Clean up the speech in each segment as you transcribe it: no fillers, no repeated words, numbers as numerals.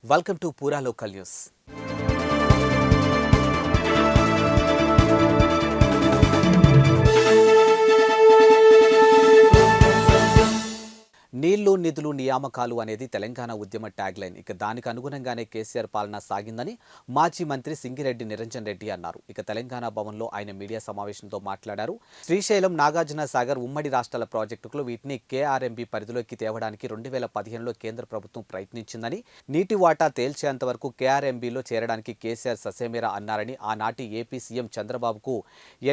Welcome to Pura Local News. నీళ్లు నిధులు నియామకాలు అనేది తెలంగాణ ఉద్యమ ట్యాగ్లైన్. ఇక దానికి అనుగుణంగానే కేసీఆర్ పాలన సాగిందని మాజీ మంత్రి సింగిరెడ్డి నిరంజన్ రెడ్డి అన్నారు. ఇక తెలంగాణ భవన్లో ఆయన మీడియా సమావేశంతో మాట్లాడారు. శ్రీశైలం, నాగార్జున సాగర్ ఉమ్మడి రాష్ట్రాల ప్రాజెక్టులు వీటిని కేఆర్ఎంబీ పరిధిలోకి తేవడానికి 2015లో కేంద్ర ప్రభుత్వం ప్రయత్నించిందని, నీటి వాటా తేల్చేంత వరకు కేఆర్ఎంబీలో చేరడానికి కేసీఆర్ ససేమిరా అన్నారని, ఆనాటి ఏపీ సీఎం చంద్రబాబుకు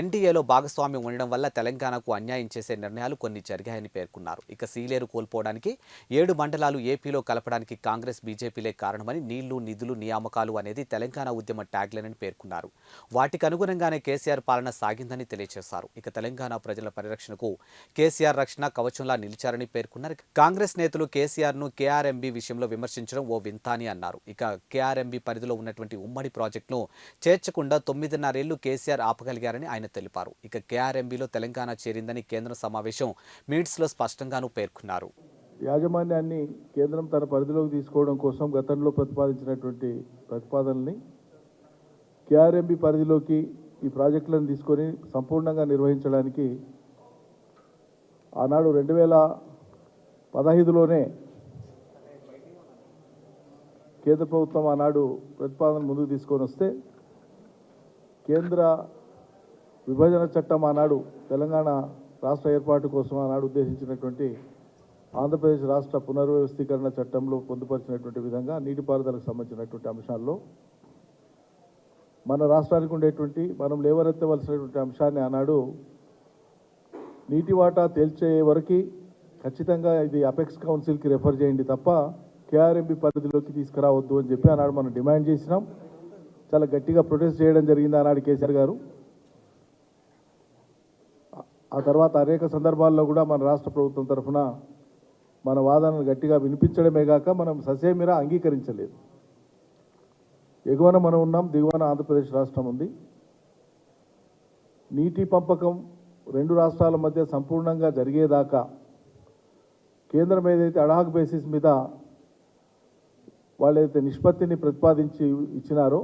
ఎన్డీఏలో భాగస్వామ్యం ఉండడం వల్ల తెలంగాణకు అన్యాయం చేసే నిర్ణయాలు కొన్ని జరిగాయని పేర్కొన్నారు. ఇక సీలేరు కోల్పోవడానికి 7 మండలాలు ఏపీలో కలపడానికి కాంగ్రెస్, బీజేపీలే కారణమని, నీళ్లు నిధులు నియామకాలు అనేది తెలంగాణ ఉద్యమ ట్యాగ్లైన్ అని పేర్కొన్నారు. వాటికి అనుగుణంగానే కేసీఆర్ పాలన సాగిందని తెలియజేశారు. ఇక తెలంగాణ ప్రజల పరిరక్షణకు కేసీఆర్ రక్షణ కవచంలా నిలిచారని పేర్కొన్నారు. కాంగ్రెస్ నేతలు కేసీఆర్ను కేఆర్ఎంబీ విషయంలో విమర్శించడం ఓ వింత అని అన్నారు. ఇక కేఆర్ఎంబీ పరిధిలో ఉన్నటువంటి ఉమ్మడి ప్రాజెక్టును చేర్చకుండా 9.5 ఏళ్లు కేసీఆర్ ఆపగలిగారని ఆయన తెలిపారు. ఇక కేఆర్ఎంబీలో తెలంగాణ చేరిందని కేంద్ర సమావేశం మినిట్స్లో స్పష్టంగాను పేర్కొన్నారు. యాజమాన్యాన్ని కేంద్రం తన పరిధిలోకి తీసుకోవడం కోసం గతంలో ప్రతిపాదించినటువంటి ప్రతిపాదనల్ని కేఆర్ఎంబీ పరిధిలోకి ఈ ప్రాజెక్టులను తీసుకొని సంపూర్ణంగా నిర్వహించడానికి ఆనాడు 2015లోనే కేంద్ర ప్రభుత్వం ఆనాడు ప్రతిపాదన ముందుకు తీసుకొని వస్తే, కేంద్ర విభజన చట్టం ఆనాడు తెలంగాణ రాష్ట్ర ఏర్పాటు కోసం ఆనాడు ఉద్దేశించినటువంటి ఆంధ్రప్రదేశ్ రాష్ట్ర పునర్వ్యవస్థీకరణ చట్టంలో పొందుపరిచినటువంటి విధంగా నీటిపారుదలకు సంబంధించినటువంటి అంశాల్లో మన రాష్ట్రానికి ఉండేటువంటి మనం లేవనెత్తవలసినటువంటి అంశాన్ని ఆనాడు నీటి వాటా తేల్చే వరకు ఖచ్చితంగా ఇది అపెక్స్ కౌన్సిల్కి రెఫర్ చేయండి తప్ప కేఆర్ఎంబీ పరిధిలోకి తీసుకురావద్దు అని చెప్పి ఆనాడు మనం డిమాండ్ చేసినాం. చాలా గట్టిగా ప్రొటెస్ట్ చేయడం జరిగింది ఆనాడు కేసీఆర్ గారు. ఆ తర్వాత అనేక సందర్భాల్లో కూడా మన రాష్ట్ర ప్రభుత్వం తరఫున మన వాదనను గట్టిగా వినిపించడమే కాక మనం ససేమిరా అంగీకరించలేదు. ఎగువన మనం ఉన్నాం, దిగువన ఆంధ్రప్రదేశ్ రాష్ట్రం ఉంది. నీటి పంపకం 2 రాష్ట్రాల మధ్య సంపూర్ణంగా జరిగేదాకా కేంద్రం ఏదైతే అడాక్ బేసిస్ మీద వాళ్ళైతే నిష్పత్తిని ప్రతిపాదించి ఇచ్చినారో,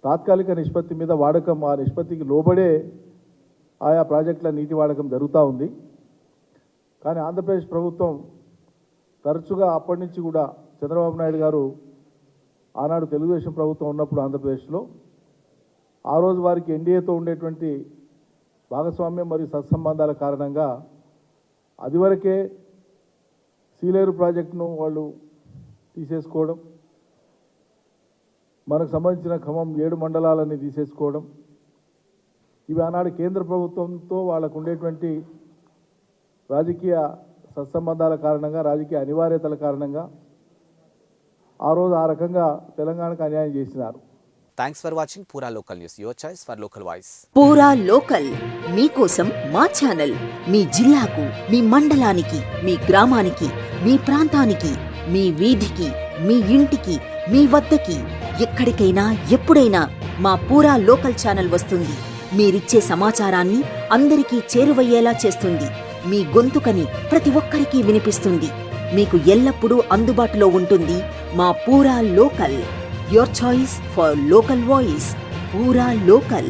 తాత్కాలిక నిష్పత్తి మీద వాడకం, ఆ నిష్పత్తికి లోబడే ఆయా ప్రాజెక్టుల నీటి వాడకం జరుగుతూ ఉంది. కానీ ఆంధ్రప్రదేశ్ ప్రభుత్వం తరచుగా అప్పటి నుంచి కూడా చంద్రబాబు నాయుడు గారు ఆనాడు తెలుగుదేశం ప్రభుత్వం ఉన్నప్పుడు ఆంధ్రప్రదేశ్లో ఆ రోజు వారికి ఎన్డీఏతో ఉండేటువంటి భాగస్వామ్యం మరియు సత్సంబంధాల కారణంగా అదివరకే సీలేరు ప్రాజెక్టును వాళ్ళు తీసేసుకోవడం, మనకు సంబంధించిన ఖమ్మం 7 మండలాలని తీసేసుకోవడం, ఇవి ఆనాడు కేంద్ర ప్రభుత్వంతో వాళ్ళకు ఉండేటువంటి రాజకీయ సత్సంబంధాల కారణంగా, రాజకీయ అనివార్యతల కారణంగా ఆ రోజు ఆ రకంగా తెలంగాణకు అన్యాయం చేసినారు. థ్యాంక్స్ ఫర్ వాచింగ్ పూరా local news, your choice for local voice. పూరా లోకల్ మీకోసం మా ఛానల్. మీ జిల్లాకు, మీ మండలానికి, మీ గ్రామానికి, మీ ప్రాంతానికి, మీ వీధికి, మీ ఇంటికి, మీ వద్దకి, ఎక్కడికైనా ఎప్పుడైనా మా పూరా లోకల్ ఛానల్ వస్తుంది. మీరిచ్చే సమాచారాన్ని అందరికీ చేరువయ్యేలా చేస్తుంది. మీ గొంతుకని ప్రతి ఒక్కరికి వినిపిస్తుంది. మీకు ఎల్లప్పుడూ అందుబాటులో ఉంటుంది మా పూరా local. Your choice for local voice. పూరా లోకల్.